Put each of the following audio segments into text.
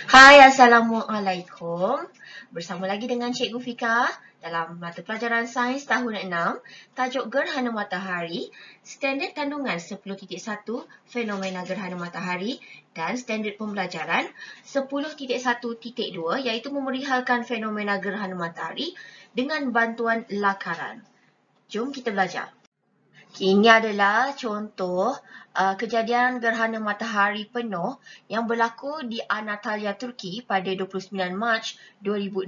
Hai, Assalamualaikum. Bersama lagi dengan Cikgu Fika dalam mata pelajaran Sains tahun 6, tajuk Gerhana Matahari, standard kandungan 10.1 fenomena gerhana matahari dan standard pembelajaran 10.1.2 iaitu memerihalkan fenomena gerhana matahari dengan bantuan lakaran. Jom kita belajar. Ini adalah contoh kejadian gerhana matahari penuh yang berlaku di Antalya, Turki pada 29 Mac 2006.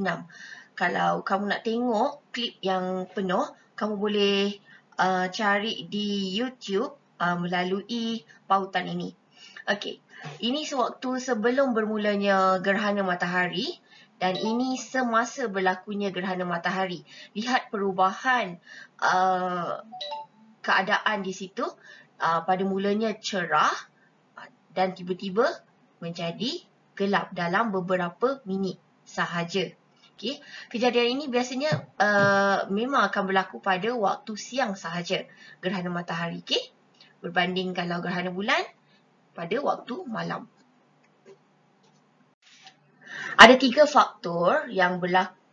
Kalau kamu nak tengok klip yang penuh, kamu boleh cari di YouTube melalui pautan ini. Okey, ini sewaktu sebelum bermulanya gerhana matahari dan ini semasa berlakunya gerhana matahari. Lihat perubahan keadaan di situ pada mulanya cerah dan tiba-tiba menjadi gelap dalam beberapa minit sahaja. Okay. Kejadian ini biasanya memang akan berlaku pada waktu siang sahaja gerhana matahari. Okay. Berbanding kalau gerhana bulan pada waktu malam. Ada 3 faktor yang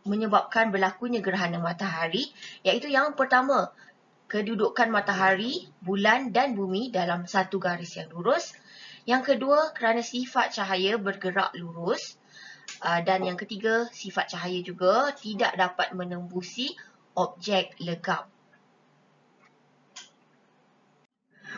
menyebabkan berlakunya gerhana matahari, iaitu yang pertama, kedudukan matahari, bulan dan bumi dalam satu garis yang lurus. Yang kedua, kerana sifat cahaya bergerak lurus. Dan yang ketiga, sifat cahaya juga tidak dapat menembusi objek legap.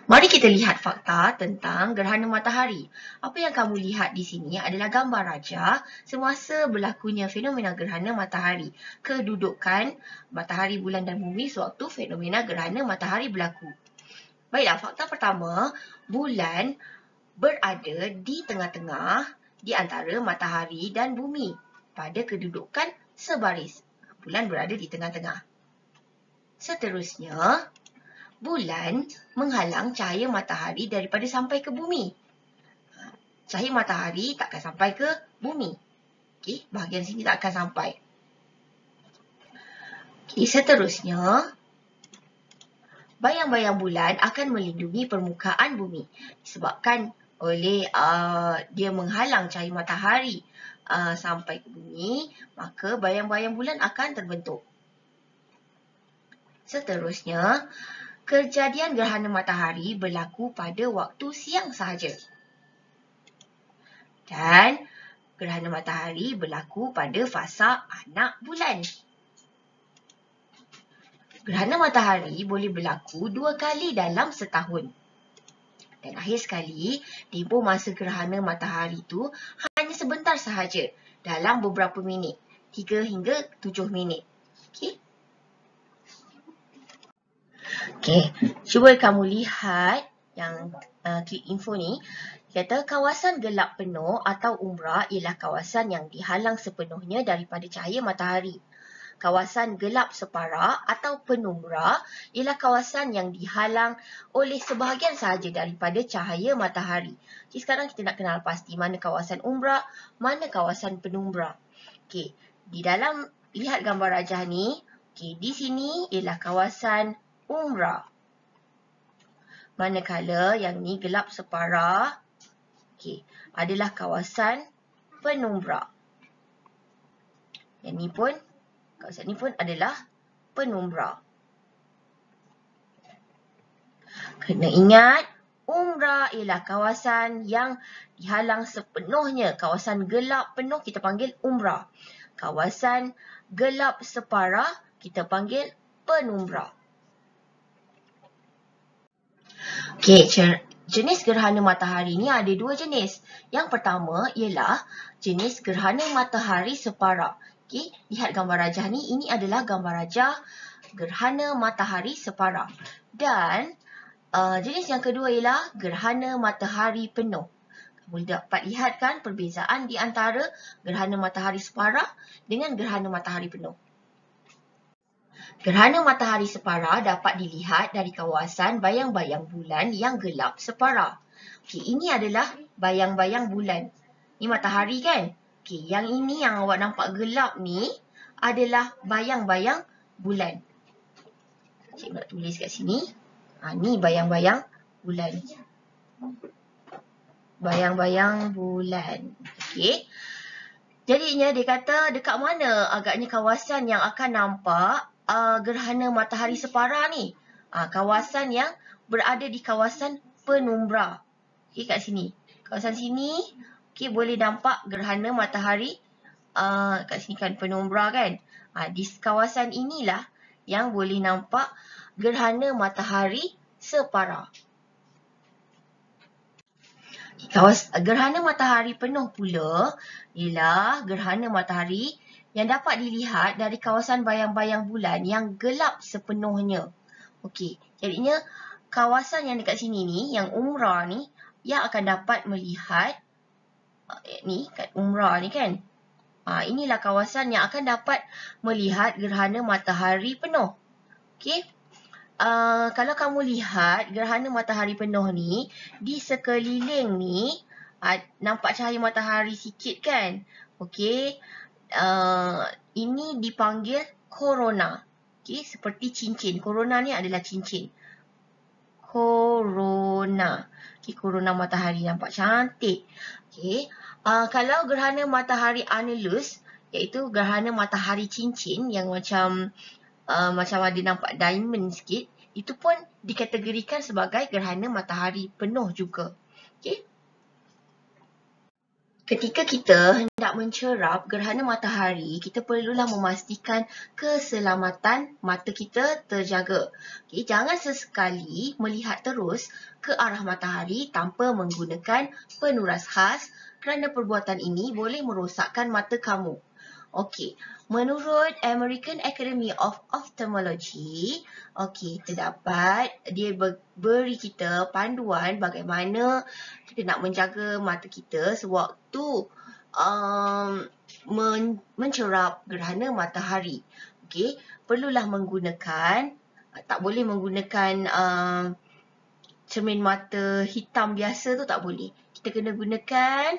Mari kita lihat fakta tentang gerhana matahari. Apa yang kamu lihat di sini adalah gambar raja semasa berlakunya fenomena gerhana matahari. Kedudukan matahari, bulan dan bumi sewaktu fenomena gerhana matahari berlaku. Baiklah, fakta pertama, bulan berada di tengah-tengah di antara matahari dan bumi pada kedudukan sebaris. Bulan berada di tengah-tengah. Seterusnya, bulan menghalang cahaya matahari daripada sampai ke bumi. Cahaya matahari tak akan sampai ke bumi. Okey, bahagian sini tak akan sampai. Okey, seterusnya, bayang-bayang bulan akan melindungi permukaan bumi disebabkan oleh dia menghalang cahaya matahari sampai ke bumi, maka bayang-bayang bulan akan terbentuk. Seterusnya, kejadian gerhana matahari berlaku pada waktu siang sahaja. Dan gerhana matahari berlaku pada fasa anak bulan. Gerhana matahari boleh berlaku 2 kali dalam setahun. Dan akhir sekali, tempoh masa gerhana matahari itu hanya sebentar sahaja dalam beberapa minit. 3 hingga 7 minit. Okey. Okey, cuba kamu lihat yang klik info ni. Kata kawasan gelap penuh atau umbra ialah kawasan yang dihalang sepenuhnya daripada cahaya matahari. Kawasan gelap separa atau penumbra ialah kawasan yang dihalang oleh sebahagian sahaja daripada cahaya matahari. Jadi sekarang kita nak kenal pasti mana kawasan umbra, mana kawasan penumbra. Okey, di dalam lihat gambar rajah ni, okey, di sini ialah kawasan umbra. Manakala yang ni gelap separa, okey, adalah kawasan penumbra. Yang ni pun, kawasan ni pun adalah penumbra. Kena ingat, umbra ialah kawasan yang dihalang sepenuhnya. Kawasan gelap penuh kita panggil umbra. Kawasan gelap separa kita panggil penumbra. Okey, jenis gerhana matahari ni ada 2 jenis. Yang pertama ialah jenis gerhana matahari separa. Okey, lihat gambar rajah ni, ini adalah gambar rajah gerhana matahari separa. Dan jenis yang kedua ialah gerhana matahari penuh. Kamu dapat lihat kan perbezaan di antara gerhana matahari separa dengan gerhana matahari penuh. Gerhana matahari separa dapat dilihat dari kawasan bayang-bayang bulan yang gelap separa. Okey, ini adalah bayang-bayang bulan. Ini matahari kan? Okey, yang ini yang awak nampak gelap ni adalah bayang-bayang bulan. Cikgu nak tulis kat sini. Ni bayang-bayang bulan. bayang-bayang bulan. Okey. Jadinya dia kata dekat mana agaknya kawasan yang akan nampak gerhana matahari separa ni? Kawasan yang berada di kawasan penumbra. Okey, kat sini. Kawasan sini, okey, boleh nampak gerhana matahari. Kat sini kan penumbra kan. Di kawasan inilah yang boleh nampak gerhana matahari separa. Gerhana matahari penuh pula ialah gerhana matahari yang dapat dilihat dari kawasan bayang-bayang bulan yang gelap sepenuhnya. Okey, jadinya kawasan yang dekat sini ni, yang umbra ni, yang akan dapat melihat ni kat umbra ni kan. Inilah kawasan yang akan dapat melihat gerhana matahari penuh. Okey. Kalau kamu lihat gerhana matahari penuh ni, di sekeliling ni nampak cahaya matahari sikit kan. Okey. Ini dipanggil korona. Okey, seperti cincin. Korona ni adalah cincin. Korona. Okey, korona matahari nampak cantik. Okey. Kalau gerhana matahari annulus, iaitu gerhana matahari cincin yang macam ada nampak diamond sikit, itu pun dikategorikan sebagai gerhana matahari penuh juga. Okey. Ketika kita hendak mencerap gerhana matahari, kita perlulah memastikan keselamatan mata kita terjaga. Okey, jangan sesekali melihat terus ke arah matahari tanpa menggunakan penuras khas kerana perbuatan ini boleh merosakkan mata kamu. Okey, menurut American Academy of Ophthalmology, terdapat dia beri kita panduan bagaimana kita nak menjaga mata kita sewaktu mencerap gerhana matahari. Okey, perlulah menggunakan, tak boleh menggunakan cermin mata hitam biasa tu, tak boleh. Kita kena gunakan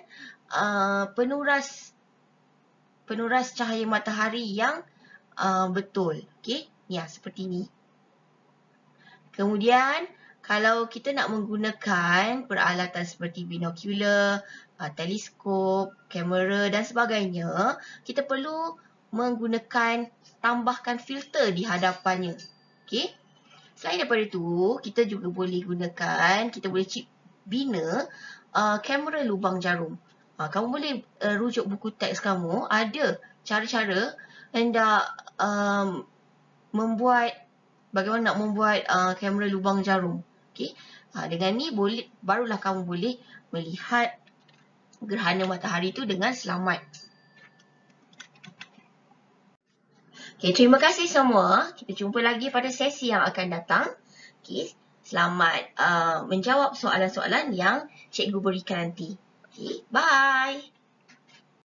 penuras cahaya matahari yang betul. Okey, seperti ni. Kemudian, kalau kita nak menggunakan peralatan seperti binokular, teleskop, kamera dan sebagainya, kita perlu tambahkan filter di hadapannya. Okey. Selain daripada itu, kita juga boleh bina kamera lubang jarum. Kamu boleh rujuk buku teks kamu, ada cara-cara hendak bagaimana nak membuat kamera lubang jarum. Okey. Dengan ni barulah kamu boleh melihat gerhana matahari itu dengan selamat. Okey, terima kasih semua. Kita jumpa lagi pada sesi yang akan datang. Okey, selamat menjawab soalan-soalan yang cikgu berikan nanti. Okay, bye.